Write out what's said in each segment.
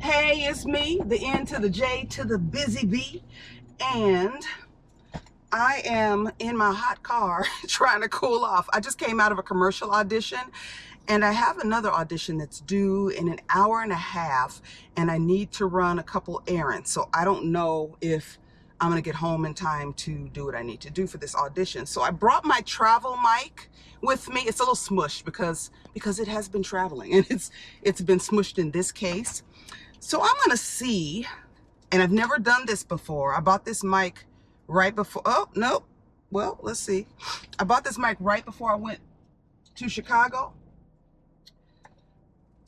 Hey, it's me, the N to the J to the busy B, and I am in my hot car trying to cool off. I just came out of a commercial audition, and I have another audition that's due in an hour and a half, and I need to run a couple errands. So I don't know if I'm gonna get home in time to do what I need to do for this audition. So I brought my travel mic with me. It's a little smushed because it has been traveling, and it's been smushed in this case. So I'm gonna see, and I've never done this before. I bought this mic right before, oh, no. Well, let's see. I bought this mic right before I went to Chicago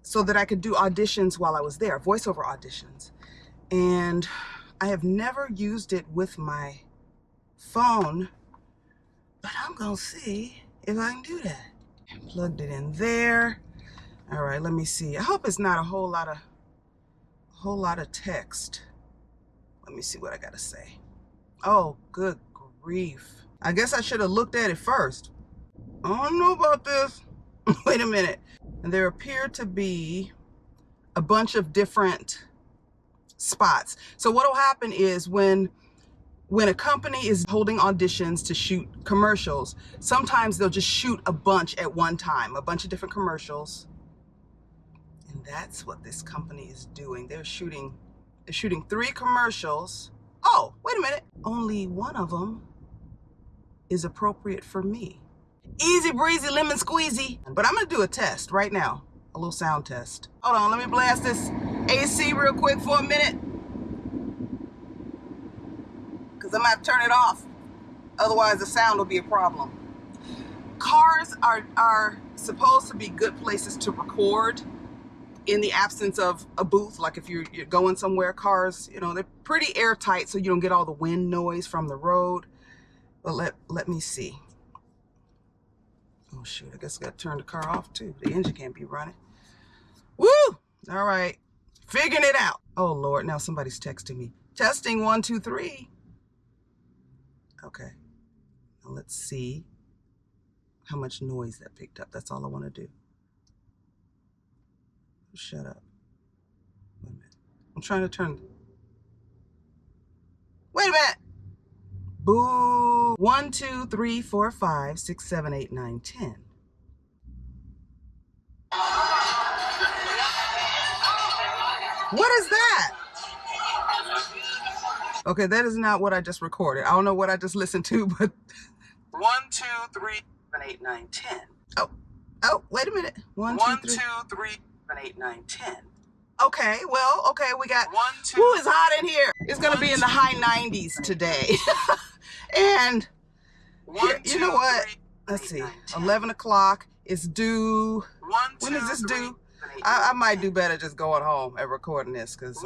so that I could do auditions while I was there, voiceover auditions. And I have never used it with my phone, but I'm gonna see if I can do that. Plugged it in there. All right, let me see. I hope it's not a whole lot of text. Let me see what I gotta say. Oh, good grief. I guess I should have looked at it first. I don't know about this. Wait a minute. And there appear to be a bunch of different spots. So what'll happen is when a company is holding auditions to shoot commercials, sometimes they'll just shoot a bunch at one time, a bunch of different commercials. And that's what this company is doing. They're shooting 3 commercials. Oh, wait a minute. Only one of them is appropriate for me. Easy breezy, lemon squeezy. But I'm gonna do a test right now, a little sound test. Hold on, let me blast this AC real quick for a minute, because I'm gonna have to turn it off. Otherwise the sound will be a problem. Cars are supposed to be good places to record in the absence of a booth. Like if you're going somewhere, cars, you know, they're pretty airtight so you don't get all the wind noise from the road. But let me see. Oh shoot, I guess I gotta turn the car off too. The engine can't be running. Woo! All right, figuring it out. Oh Lord, now somebody's texting me. Testing 1, 2, 3. Okay, now let's see how much noise that picked up. That's all I want to do. Shut up. Wait a minute. I'm trying to turn. Wait a minute. Boo. 1, 2, 3, 4, 5, 6, 7, 8, 9, 10. What is that? Okay, that is not what I just recorded. I don't know what I just listened to, but 1, 2, 3, 7, 8, 9, 10. Oh, wait a minute. 1, 2, 3, 7, 8, 9, 10. Okay, well, okay, we got, who is hot in here? It's gonna be in the high 90s today. And you know what? Let's see, 11 o'clock is due. When is this due? I might do better just going home and recording this, because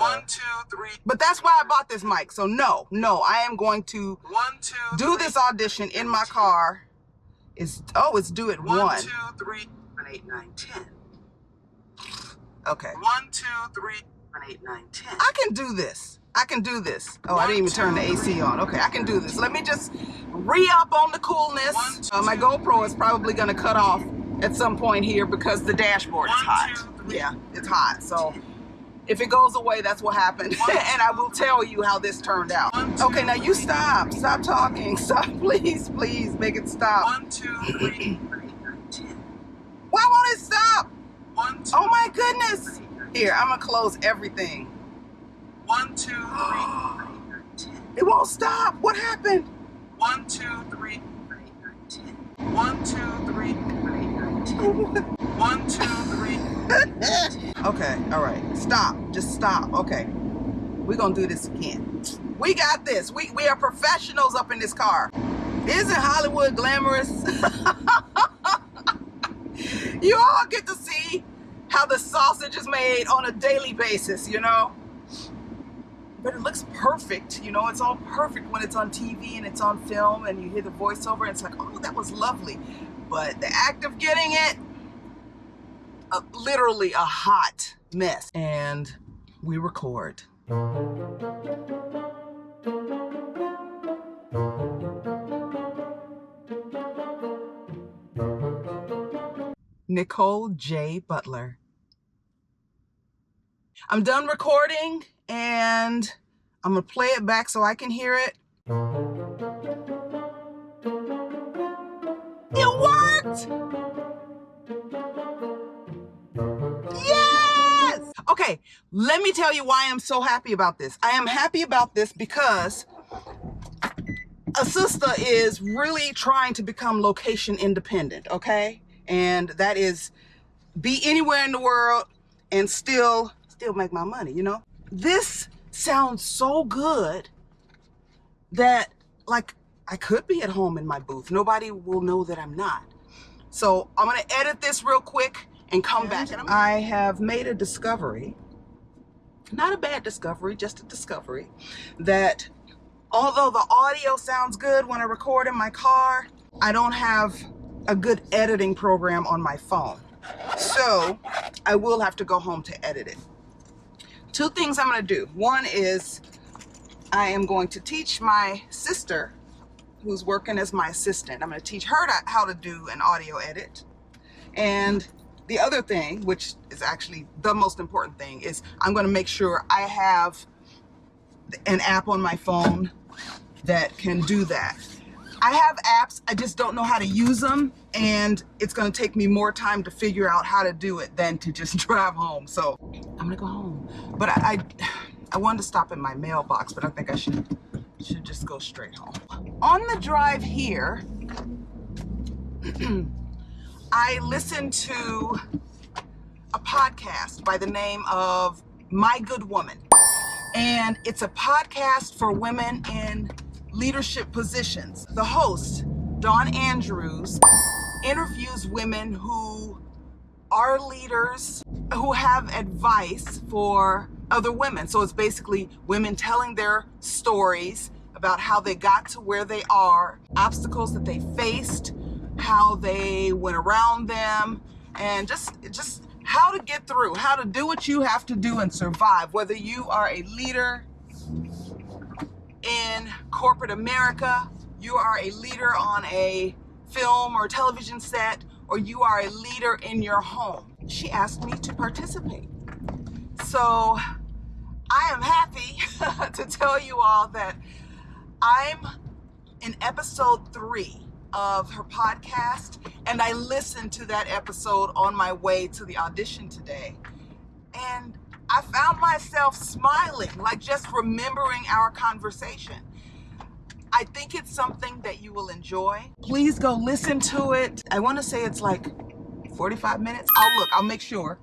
but that's why I bought this mic. So no, I am going to do this audition in my car. It's due at 1. 1, 2, 3, 7, 8, 9, 10. Okay. 1, 2, 3, 7, 8, 9, 10. I can do this. I can do this. Oh, I didn't even turn the AC on. Okay, I can do this. Let me just re-up on the coolness. My GoPro is probably gonna cut off at some point here because the dashboard is hot. Yeah, it's hot. So if it goes away, that's what happened. And I will tell you how this turned out. Okay, now you stop. Stop talking. Stop, please, make it stop. 1, 2, 3, 7, 8, 9, 10. Why won't it stop? 1, 2, oh my goodness. Here, I'm gonna close everything. 1, 2, 3, 7, 8, 9, 10. It won't stop. What happened? 1, 2, 3, 7, 8, 9, 10. 1, 2, 3, 7, 8, 9, 10. 1, 2, 3. Okay, all right. Stop. Just stop. Okay. We're gonna do this again. We got this. We are professionals up in this car. Isn't Hollywood glamorous? You all get to see how the sausage is made on a daily basis, you know? But it looks perfect, you know? It's all perfect when it's on TV and it's on film and you hear the voiceover and it's like, oh, that was lovely. But the act of getting it, literally a hot mess. And we record. Nicole J. Butler. I'm done recording and I'm gonna play it back so I can hear it. It worked! Yes! Okay, let me tell you why I'm so happy about this. I am happy about this because a sister is really trying to become location independent, okay? And that is be anywhere in the world and still make my money, you know? This sounds so good that, like, I could be at home in my booth. Nobody will know that I'm not. So I'm gonna edit this real quick and come back. I have made a discovery, not a bad discovery, just a discovery, that although the audio sounds good when I record in my car, I don't have a good editing program on my phone. So I will have to go home to edit it. Two things I'm gonna do. One is I am going to teach my sister, who's working as my assistant, I'm gonna teach her how to do an audio edit. And the other thing, which is actually the most important thing, is I'm gonna make sure I have an app on my phone that can do that. I have apps, I just don't know how to use them, and it's gonna take me more time to figure out how to do it than to just drive home. So I'm gonna go home. But I wanted to stop in my mailbox, but I think I should just go straight home. On the drive here, I listened to a podcast by the name of My Good Woman. And it's a podcast for women in leadership positions. The host, Dawn Andrews, interviews women who are leaders, who have advice for other women. So it's basically women telling their stories about how they got to where they are, obstacles that they faced, how they went around them, and just how to get through, how to do what you have to do and survive, whether you are a leader in corporate America, you are a leader on a film or television set, or you are a leader in your home. She asked me to participate. So I am happy to tell you all that I'm in episode 3 of her podcast, and I listened to that episode on my way to the audition today. And I found myself smiling, like just remembering our conversation. I think it's something that you will enjoy. Please go listen to it. I want to say it's like 45 minutes. I'll make sure.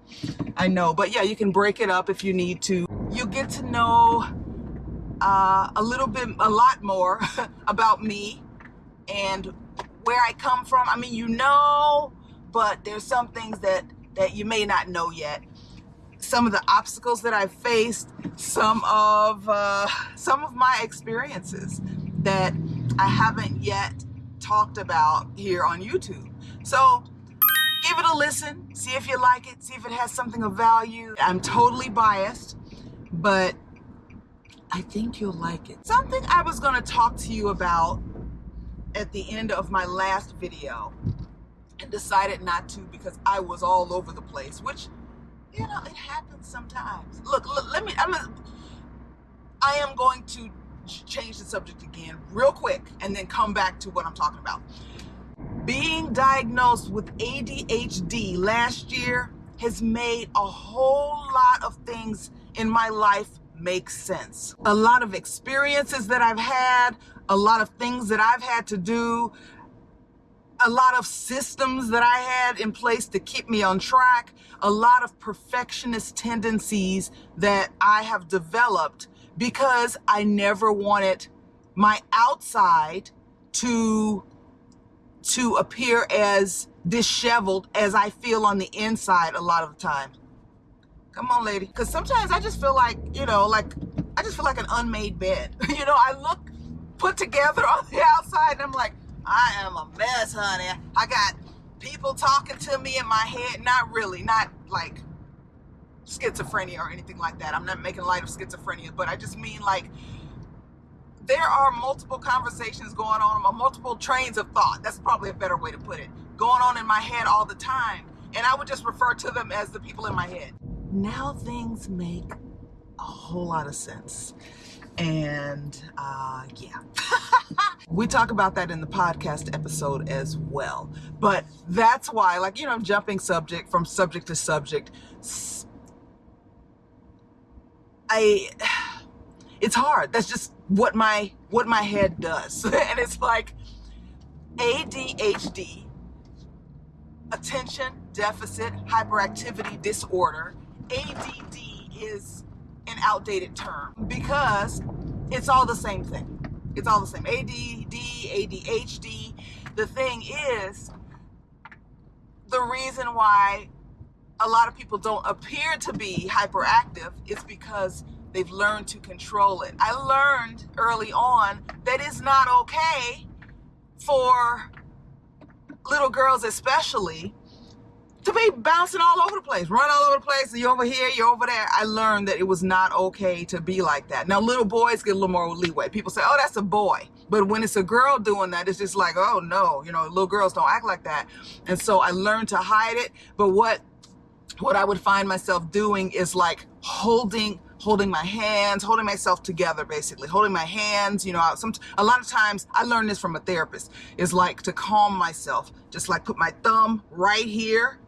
I know, but yeah, you can break it up if you need to. You'll get to know a lot more about me and where I come from. I mean, you know, but there's some things that you may not know yet. Some of the obstacles that I've faced, some of my experiences that I haven't yet talked about here on YouTube. So give it a listen, see if you like it, see if it has something of value. I'm totally biased, but I think you'll like it. Something I was gonna talk to you about at the end of my last video and decided not to because I was all over the place, which, you know, it happens sometimes. Look, I am going to change the subject again real quick and then come back to what I'm talking about. Being diagnosed with ADHD last year has made a whole lot of things in my life make sense. A lot of experiences that I've had, a lot of things that I've had to do, a lot of systems that I had in place to keep me on track, a lot of perfectionist tendencies that I have developed because I never wanted my outside to appear as disheveled as I feel on the inside a lot of the time. Come on, lady. Because sometimes I just feel like, you know, I just feel like an unmade bed. You know, I look put together on the outside and I'm like, I am a mess, honey. I got people talking to me in my head. Not really, not like schizophrenia or anything like that. I'm not making light of schizophrenia, but I just mean like there are multiple conversations going on, multiple trains of thought. That's probably a better way to put it. Going on in my head all the time. And I would just refer to them as the people in my head. Now things make a whole lot of sense. And yeah. We talk about that in the podcast episode as well. But that's why, like, you know, jumping subject from subject to subject, it's hard. That's just what my head does. And it's like ADHD, attention deficit hyperactivity disorder. ADD is an outdated term because it's all the same thing. It's all the same. ADD, ADHD. The thing is, the reason why a lot of people don't appear to be hyperactive is because they've learned to control it. I learned early on that it's not okay for little girls especially to be bouncing all over the place, run all over the place, and you're over here, you're over there. I learned that it was not okay to be like that. Now, little boys get a little more leeway. People say, oh, that's a boy. But when it's a girl doing that, it's just like, oh, no, you know, little girls don't act like that. And so I learned to hide it. But what I would find myself doing is like holding my hands, holding myself together, basically holding my hands, you know, a lot of times I learned this from a therapist, is like to calm myself, just like put my thumb right here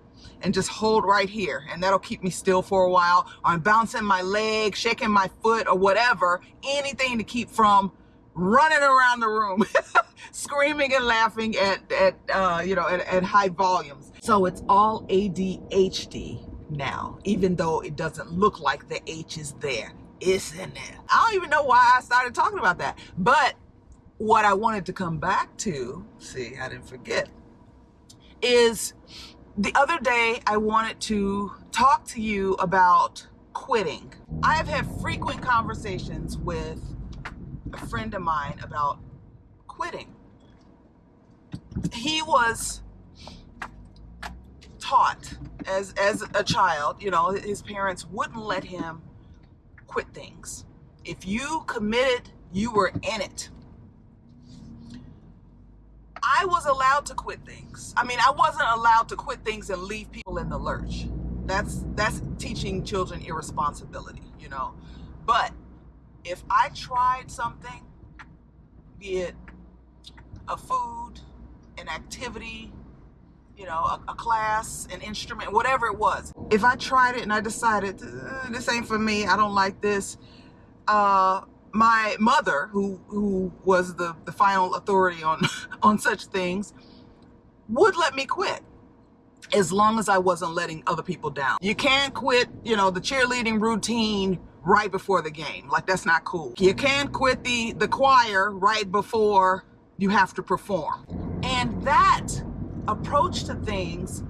and just hold right here, and that'll keep me still for a while. Or I'm bouncing my leg, shaking my foot, or whatever, anything to keep from running around the room, screaming and laughing at high volumes. So it's all ADHD now, even though it doesn't look like the H is there. It's in there. I don't even know why I started talking about that. But what I wanted to come back to, see, I didn't forget, is the other day I wanted to talk to you about quitting. I have had frequent conversations with a friend of mine about quitting. He was taught as a child, you know, his parents wouldn't let him quit things. If you committed, you were in it. I was allowed to quit things. I mean, I wasn't allowed to quit things and leave people in the lurch. That's teaching children irresponsibility, you know. But if I tried something, be it a food, an activity, you know, a class, an instrument, whatever it was, if I tried it and I decided this ain't for me, I don't like this, my mother, who was the final authority on such things, would let me quit as long as I wasn't letting other people down. You can't quit, you know, the cheerleading routine right before the game. Like, that's not cool. You can't quit the choir right before you have to perform. And that approach to things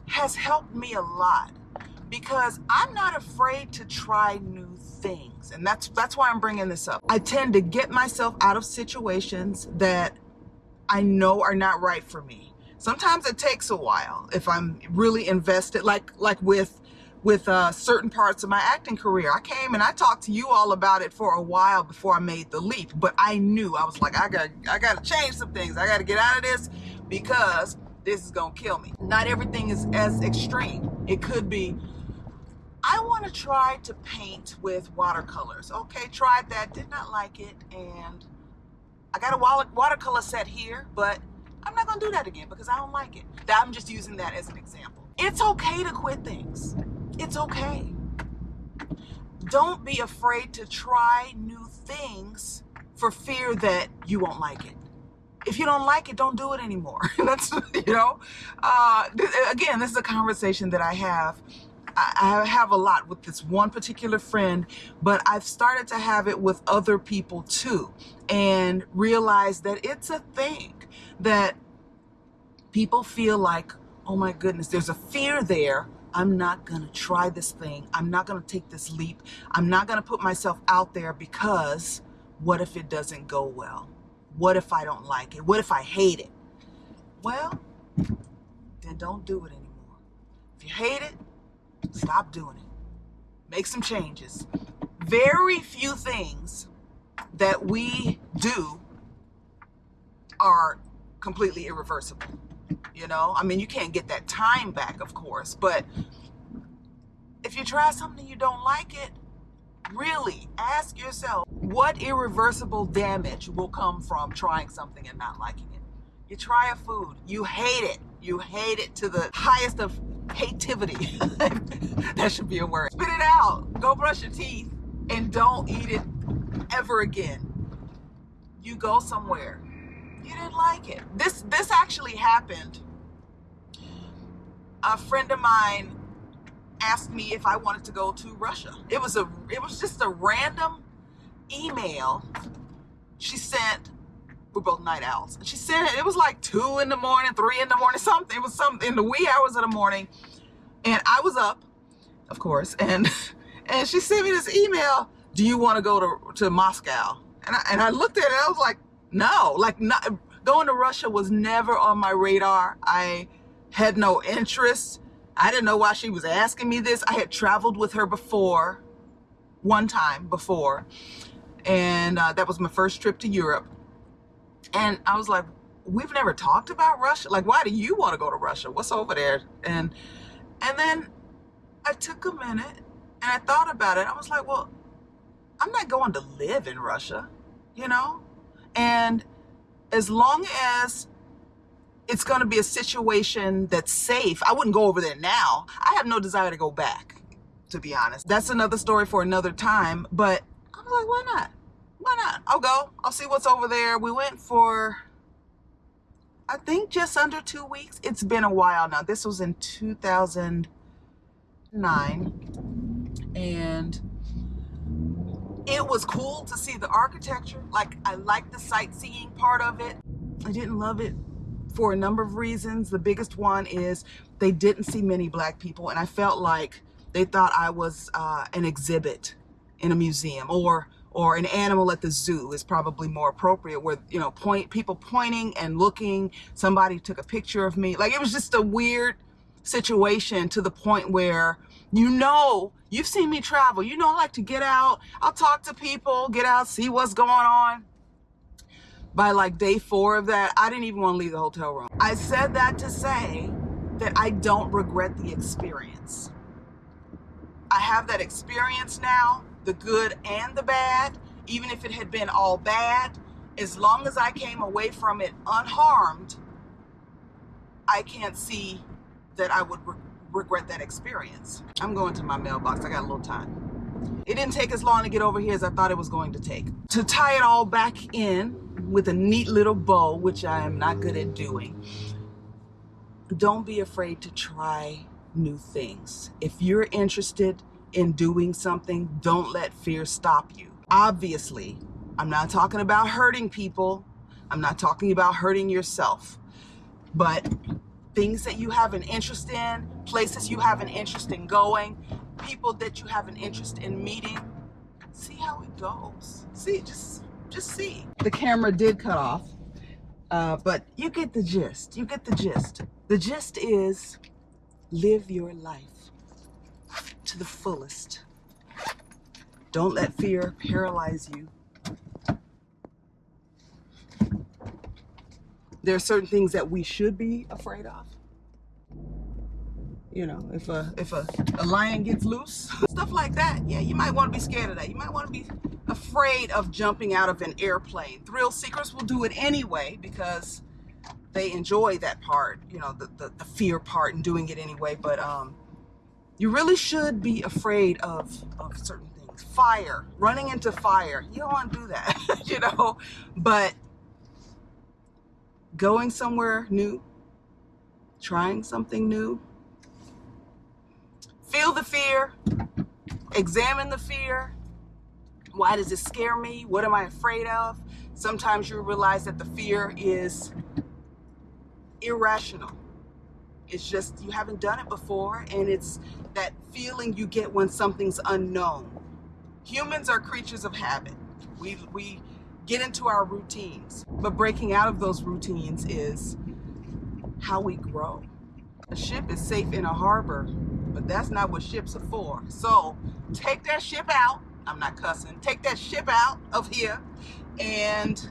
has helped me a lot, because I'm not afraid to try new things. And that's why I'm bringing this up. I tend to get myself out of situations that I know are not right for me. Sometimes it takes a while if I'm really invested, like with certain parts of my acting career. I came and I talked to you all about it for a while before I made the leap, but I knew, I was like, I got to change some things. I got to get out of this because this is going to kill me. Not everything is as extreme. It could be, I want to try to paint with watercolors. Okay, tried that, did not like it, and I got a watercolor set here, but I'm not going to do that again because I don't like it. I'm just using that as an example. It's okay to quit things. It's okay. Don't be afraid to try new things for fear that you won't like it. If you don't like it, don't do it anymore. That's, you know, again, this is a conversation that I have a lot with this one particular friend, but I've started to have it with other people too, and realize that it's a thing that people feel like, oh my goodness, there's a fear there. I'm not going to try this thing. I'm not going to take this leap. I'm not going to put myself out there because what if it doesn't go well? What if I don't like it? What if I hate it? Well, then don't do it anymore. If you hate it, stop doing it. Make some changes. Very few things that we do are completely irreversible. You know, I mean, you can't get that time back, of course, but if if you try something you don't like it, really ask yourself, what irreversible damage will come from trying something and not liking it? You try a food, you hate it. You hate it to the highest of hativity. That should be a word. Spit it out. Go brush your teeth and don't eat it ever again. You go somewhere. You didn't like it. This actually happened. A friend of mine asked me if I wanted to go to Russia. It was just a random email she sent. We're both night owls. She sent it. It was like 2 in the morning, 3 in the morning, something. It was something in the wee hours of the morning, and I was up, of course, and she sent me this email. Do you want to go to Moscow? And I looked at it. And I was like, no. Like, not, going to Russia was never on my radar. I had no interest. I didn't know why she was asking me this. I had traveled with her before, one time before, and that was my first trip to Europe. And I was like, we've never talked about Russia. Like, why do you want to go to Russia? What's over there? And then I took a minute and I thought about it. I was like, well, I'm not going to live in Russia, you know? And as long as it's going to be a situation that's safe, I wouldn't go over there now. I have no desire to go back, to be honest. That's another story for another time. But I was like, why not? Why not? I'll go. I'll see what's over there. We went for, I think, just under 2 weeks. It's been a while now. This was in 2009. And it was cool to see the architecture. Like, I liked the sightseeing part of it. I didn't love it for a number of reasons. The biggest one is they didn't see many Black people, and I felt like they thought I was an exhibit in a museum, or an animal at the zoo is probably more appropriate, where, you know, people pointing and looking. Somebody took a picture of me. Like, it was just a weird situation, to the point where, you know, you've seen me travel. You know, I like to get out. I'll talk to people, get out, see what's going on. By like day 4 of that, I didn't even want to leave the hotel room. I said that to say that I don't regret the experience. I have that experience now, the good and the bad. Even if it had been all bad, as long as I came away from it unharmed, I can't see that I would regret that experience. I'm going to my mailbox. I got a little time. It didn't take as long to get over here as I thought it was going to take. To tie it all back in with a neat little bow, which I am not good at doing, don't be afraid to try new things. If you're interested in doing something, don't let fear stop you. Obviously, I'm not talking about hurting people. I'm not talking about hurting yourself. But things that you have an interest in, places you have an interest in going, people that you have an interest in meeting, see how it goes. See, just see. The camera did cut off, but you get the gist. You get the gist. The gist is, live your life to the fullest. Don't let fear paralyze you. There are certain things that we should be afraid of. You know, if a lion gets loose, stuff like that, yeah, you might want to be scared of that. You might want to be afraid of jumping out of an airplane. Thrill seekers will do it anyway because they enjoy that part, you know, the fear part and doing it anyway. But you really should be afraid of certain things. Fire, running into fire, you don't want to do that, you know. But going somewhere new, trying something new, feel the fear, examine the fear. Why does it scare me? What am I afraid of? Sometimes you realize that the fear is irrational. It's just you haven't done it before, and it's that feeling you get when something's unknown. Humans are creatures of habit. We get into our routines, but breaking out of those routines is how we grow. A ship is safe in a harbor, but that's not what ships are for. So take that ship out. I'm not cussing. Take that ship out of here and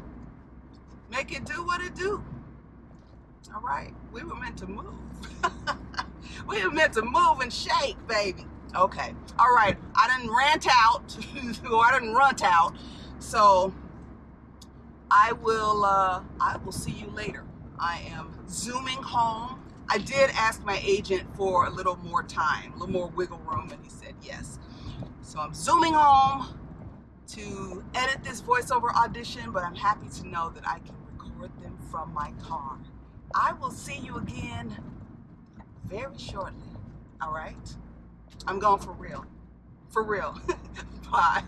make it do what it do. All right, we were meant to move. We were meant to move and shake, baby. Okay. All right. I didn't rant out, or I didn't runt out. So I will see you later. I am zooming home. I did ask my agent for a little more time, a little more wiggle room, and he said yes. So I'm zooming home to edit this voiceover audition, but I'm happy to know that I can record them from my car. I will see you again very shortly. All right? I'm going for real. For real. Bye.